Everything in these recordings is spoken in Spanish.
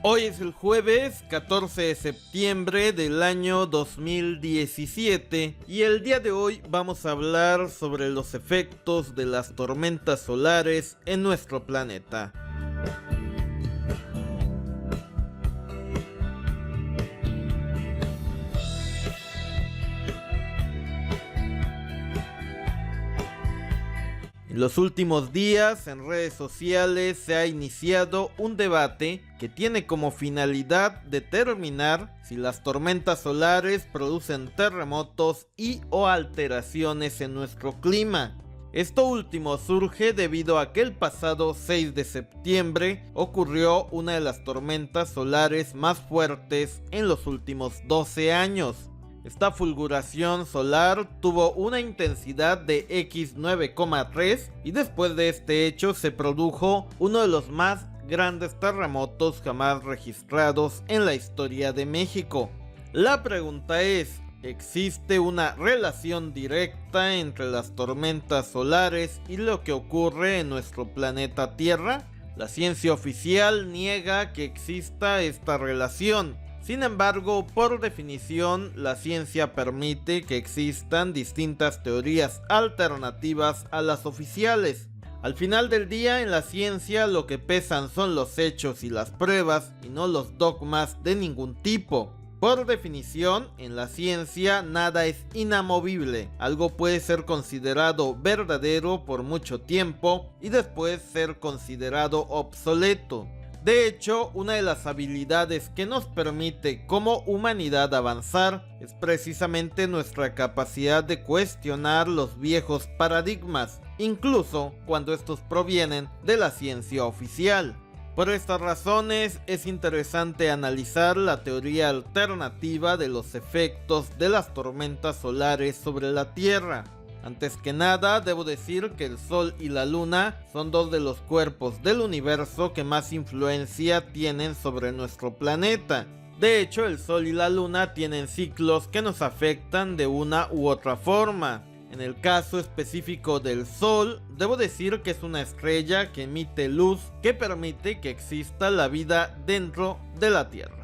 Hoy es el jueves 14 de septiembre del año 2017 y el día de hoy vamos a hablar sobre los efectos de las tormentas solares en nuestro planeta. En los últimos días en redes sociales se ha iniciado un debate que tiene como finalidad determinar si las tormentas solares producen terremotos y o alteraciones en nuestro clima. Esto último surge debido a que el pasado 6 de septiembre ocurrió una de las tormentas solares más fuertes en los últimos 12 años. Esta fulguración solar tuvo una intensidad de X9,3 y después de este hecho se produjo uno de los más grandes terremotos jamás registrados en la historia de México. La pregunta es, ¿existe una relación directa entre las tormentas solares y lo que ocurre en nuestro planeta Tierra? La ciencia oficial niega que exista esta relación. Sin embargo, por definición, la ciencia permite que existan distintas teorías alternativas a las oficiales. Al final del día, en la ciencia lo que pesan son los hechos y las pruebas y no los dogmas de ningún tipo. Por definición, en la ciencia nada es inamovible. Algo puede ser considerado verdadero por mucho tiempo y después ser considerado obsoleto. De hecho, una de las habilidades que nos permite como humanidad avanzar es precisamente nuestra capacidad de cuestionar los viejos paradigmas, incluso cuando estos provienen de la ciencia oficial. Por estas razones es interesante analizar la teoría alternativa de los efectos de las tormentas solares sobre la Tierra. Antes que nada, debo decir que el Sol y la Luna son dos de los cuerpos del universo que más influencia tienen sobre nuestro planeta. De hecho, el Sol y la Luna tienen ciclos que nos afectan de una u otra forma. En el caso específico del Sol, debo decir que es una estrella que emite luz que permite que exista la vida dentro de la Tierra.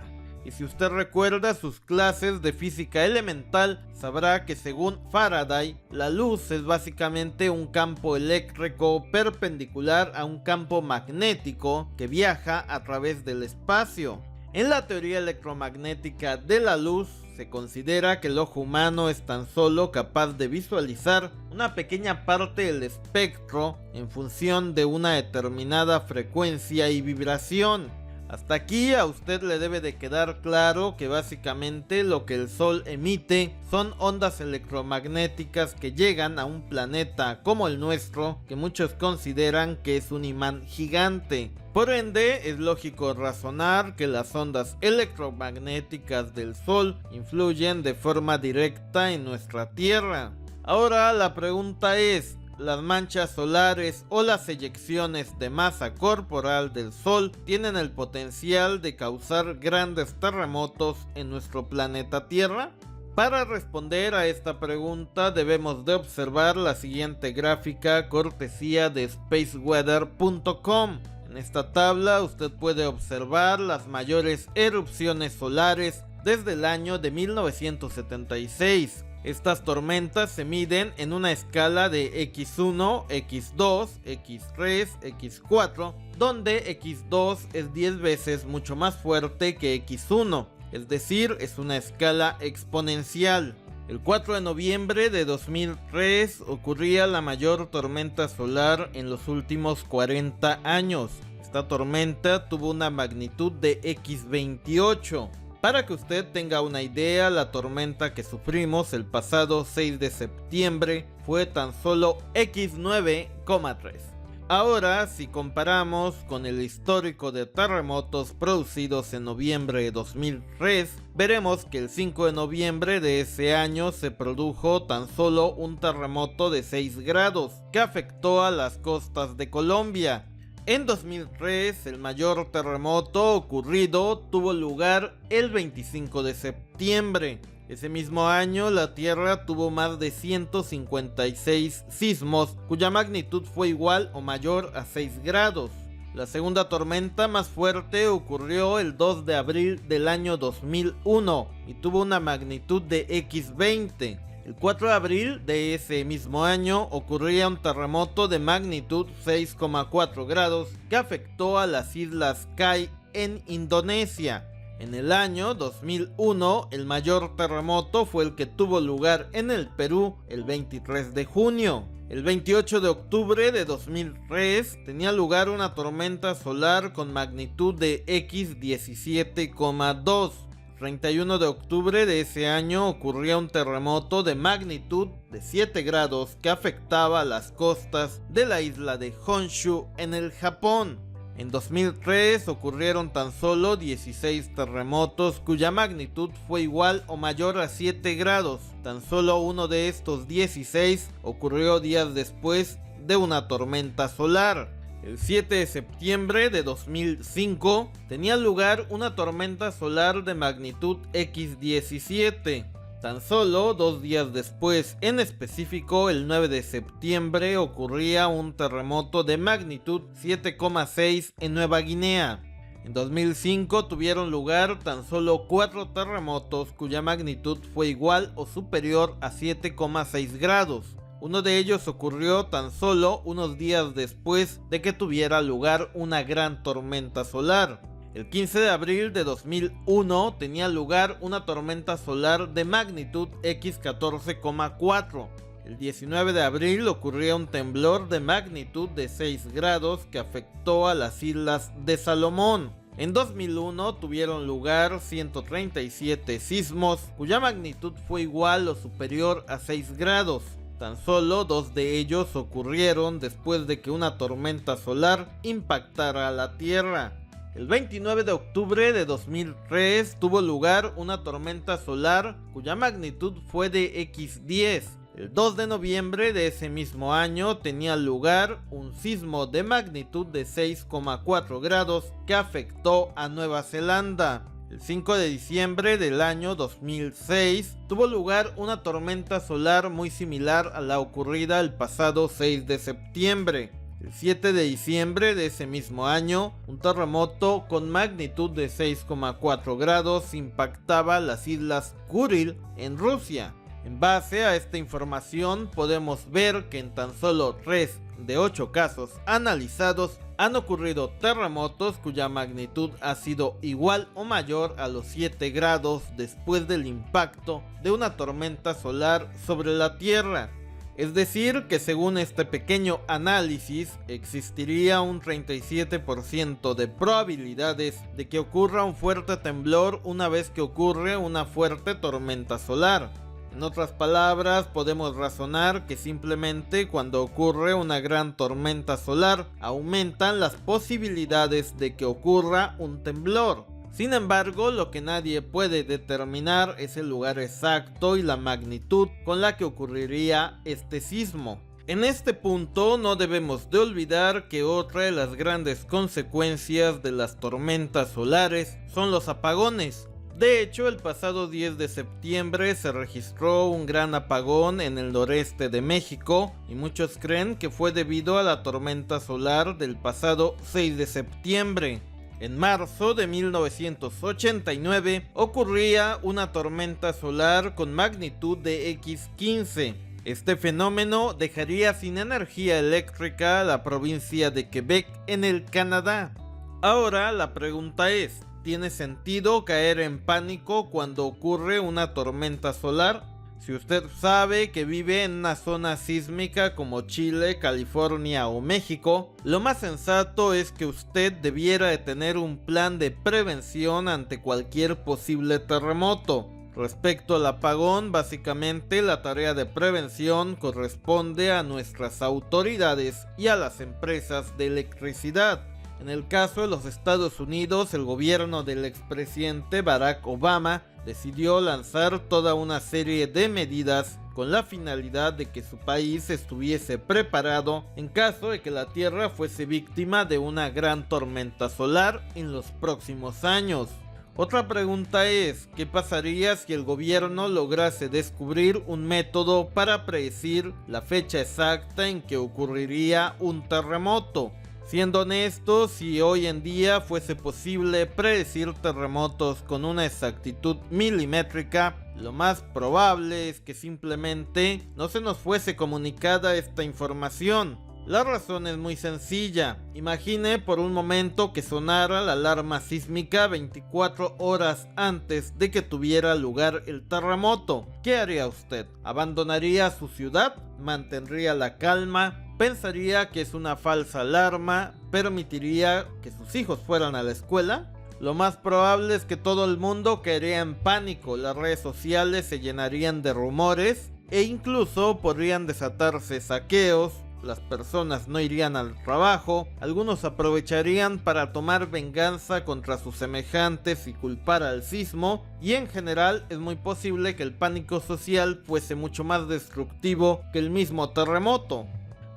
Y si usted recuerda sus clases de física elemental, sabrá que según Faraday, la luz es básicamente un campo eléctrico perpendicular a un campo magnético que viaja a través del espacio. En la teoría electromagnética de la luz, se considera que el ojo humano es tan solo capaz de visualizar una pequeña parte del espectro en función de una determinada frecuencia y vibración. Hasta aquí a usted le debe de quedar claro que básicamente lo que el Sol emite son ondas electromagnéticas que llegan a un planeta como el nuestro, que muchos consideran que es un imán gigante. Por ende, es lógico razonar que las ondas electromagnéticas del Sol influyen de forma directa en nuestra Tierra. Ahora la pregunta es, ¿las manchas solares o las eyecciones de masa corporal del Sol tienen el potencial de causar grandes terremotos en nuestro planeta Tierra? Para responder a esta pregunta debemos de observar la siguiente gráfica cortesía de spaceweather.com. En esta tabla usted puede observar las mayores erupciones solares desde el año de 1976. Estas tormentas se miden en una escala de X1, X2, X3, X4, donde X2 es 10 veces mucho más fuerte que X1, es decir, es una escala exponencial. El 4 de noviembre de 2003 ocurría la mayor tormenta solar en los últimos 40 años. Esta tormenta tuvo una magnitud de X28. Para que usted tenga una idea, la tormenta que sufrimos el pasado 6 de septiembre fue tan solo X9,3. Ahora, si comparamos con el histórico de terremotos producidos en noviembre de 2003, veremos que el 5 de noviembre de ese año se produjo tan solo un terremoto de 6 grados que afectó a las costas de Colombia. En 2003, el mayor terremoto ocurrido tuvo lugar el 25 de septiembre. Ese mismo año, la Tierra tuvo más de 156 sismos, cuya magnitud fue igual o mayor a 6 grados. La segunda tormenta más fuerte ocurrió el 2 de abril del año 2001 y tuvo una magnitud de X20. El 4 de abril de ese mismo año ocurría un terremoto de magnitud 6,4 grados que afectó a las islas Kai en Indonesia. En el año 2001, el mayor terremoto fue el que tuvo lugar en el Perú el 23 de junio. El 28 de octubre de 2003 tenía lugar una tormenta solar con magnitud de X17,2. El 31 de octubre de ese año ocurría un terremoto de magnitud de 7 grados que afectaba a las costas de la isla de Honshu en el Japón. En 2003 ocurrieron tan solo 16 terremotos cuya magnitud fue igual o mayor a 7 grados. Tan solo uno de estos 16 ocurrió días después de una tormenta solar. El 7 de septiembre de 2005 tenía lugar una tormenta solar de magnitud X17. Tan solo 2 días después, en específico el 9 de septiembre, ocurría un terremoto de magnitud 7,6 en Nueva Guinea. En 2005 tuvieron lugar tan solo 4 terremotos cuya magnitud fue igual o superior a 7,6 grados. Uno de ellos ocurrió tan solo unos días después de que tuviera lugar una gran tormenta solar. El 15 de abril de 2001 tenía lugar una tormenta solar de magnitud X14,4. El 19 de abril ocurría un temblor de magnitud de 6 grados que afectó a las islas de Salomón. En 2001 tuvieron lugar 137 sismos cuya magnitud fue igual o superior a 6 grados. Tan solo 2 de ellos ocurrieron después de que una tormenta solar impactara a la Tierra. El 29 de octubre de 2003 tuvo lugar una tormenta solar cuya magnitud fue de X10. El 2 de noviembre de ese mismo año tenía lugar un sismo de magnitud de 6,4 grados que afectó a Nueva Zelanda. El 5 de diciembre del año 2006 tuvo lugar una tormenta solar muy similar a la ocurrida el pasado 6 de septiembre. El 7 de diciembre de ese mismo año, un terremoto con magnitud de 6,4 grados impactaba las islas Kuril en Rusia. En base a esta información podemos ver que en tan solo 3 de 8 casos analizados han ocurrido terremotos cuya magnitud ha sido igual o mayor a los 7 grados después del impacto de una tormenta solar sobre la Tierra. Es decir, que según este pequeño análisis, existiría un 37% de probabilidades de que ocurra un fuerte temblor una vez que ocurre una fuerte tormenta solar. En otras palabras, podemos razonar que simplemente cuando ocurre una gran tormenta solar, aumentan las posibilidades de que ocurra un temblor. Sin embargo, lo que nadie puede determinar es el lugar exacto y la magnitud con la que ocurriría este sismo. En este punto no debemos de olvidar que otra de las grandes consecuencias de las tormentas solares son los apagones. De hecho, el pasado 10 de septiembre se registró un gran apagón en el noreste de México y muchos creen que fue debido a la tormenta solar del pasado 6 de septiembre. En marzo de 1989 ocurría una tormenta solar con magnitud de X15. Este fenómeno dejaría sin energía eléctrica a la provincia de Quebec en el Canadá. Ahora la pregunta es, ¿tiene sentido caer en pánico cuando ocurre una tormenta solar? Si usted sabe que vive en una zona sísmica como Chile, California o México, lo más sensato es que usted debiera de tener un plan de prevención ante cualquier posible terremoto. Respecto al apagón, básicamente la tarea de prevención corresponde a nuestras autoridades y a las empresas de electricidad. En el caso de los Estados Unidos, el gobierno del expresidente Barack Obama decidió lanzar toda una serie de medidas con la finalidad de que su país estuviese preparado en caso de que la Tierra fuese víctima de una gran tormenta solar en los próximos años. Otra pregunta es, ¿qué pasaría si el gobierno lograse descubrir un método para predecir la fecha exacta en que ocurriría un terremoto? Siendo honestos, si hoy en día fuese posible predecir terremotos con una exactitud milimétrica, lo más probable es que simplemente no se nos fuese comunicada esta información. La razón es muy sencilla. Imagine por un momento que sonara la alarma sísmica 24 horas antes de que tuviera lugar el terremoto. ¿Qué haría usted? ¿Abandonaría su ciudad? ¿Mantendría la calma? ¿Pensaría que es una falsa alarma? ¿Permitiría que sus hijos fueran a la escuela? Lo más probable es que todo el mundo caería en pánico, las redes sociales se llenarían de rumores e incluso podrían desatarse saqueos. Las personas no irían al trabajo, algunos aprovecharían para tomar venganza contra sus semejantes y culpar al sismo, y en general es muy posible que el pánico social fuese mucho más destructivo que el mismo terremoto.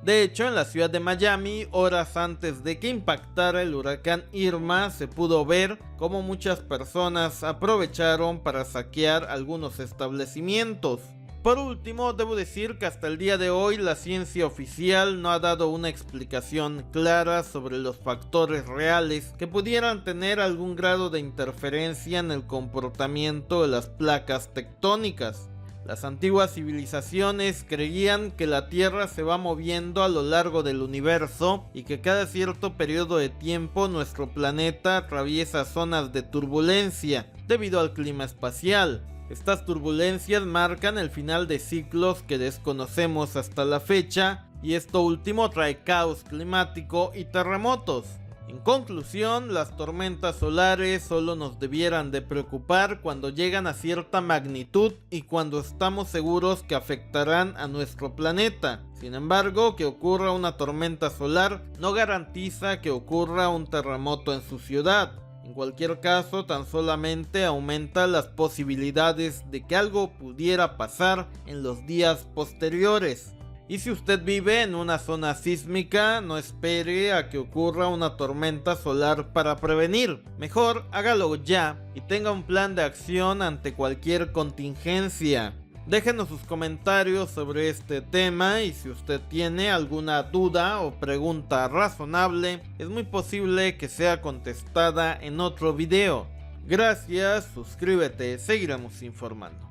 De hecho, en la ciudad de Miami, horas antes de que impactara el huracán Irma, se pudo ver cómo muchas personas aprovecharon para saquear algunos establecimientos. Por último, debo decir que hasta el día de hoy la ciencia oficial no ha dado una explicación clara sobre los factores reales que pudieran tener algún grado de interferencia en el comportamiento de las placas tectónicas. Las antiguas civilizaciones creían que la Tierra se va moviendo a lo largo del universo y que cada cierto periodo de tiempo nuestro planeta atraviesa zonas de turbulencia debido al clima espacial. Estas turbulencias marcan el final de ciclos que desconocemos hasta la fecha, y esto último trae caos climático y terremotos. En conclusión, las tormentas solares solo nos debieran de preocupar cuando llegan a cierta magnitud y cuando estamos seguros que afectarán a nuestro planeta. Sin embargo, que ocurra una tormenta solar no garantiza que ocurra un terremoto en su ciudad. En cualquier caso, tan solamente aumenta las posibilidades de que algo pudiera pasar en los días posteriores. Y si usted vive en una zona sísmica, no espere a que ocurra una tormenta solar para prevenir. Mejor hágalo ya y tenga un plan de acción ante cualquier contingencia. Déjenos sus comentarios sobre este tema y si usted tiene alguna duda o pregunta razonable, es muy posible que sea contestada en otro video. Gracias, suscríbete, seguiremos informando.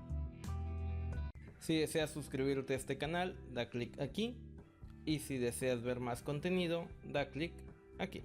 Si deseas suscribirte a este canal, da clic aquí, y si deseas ver más contenido, da clic aquí.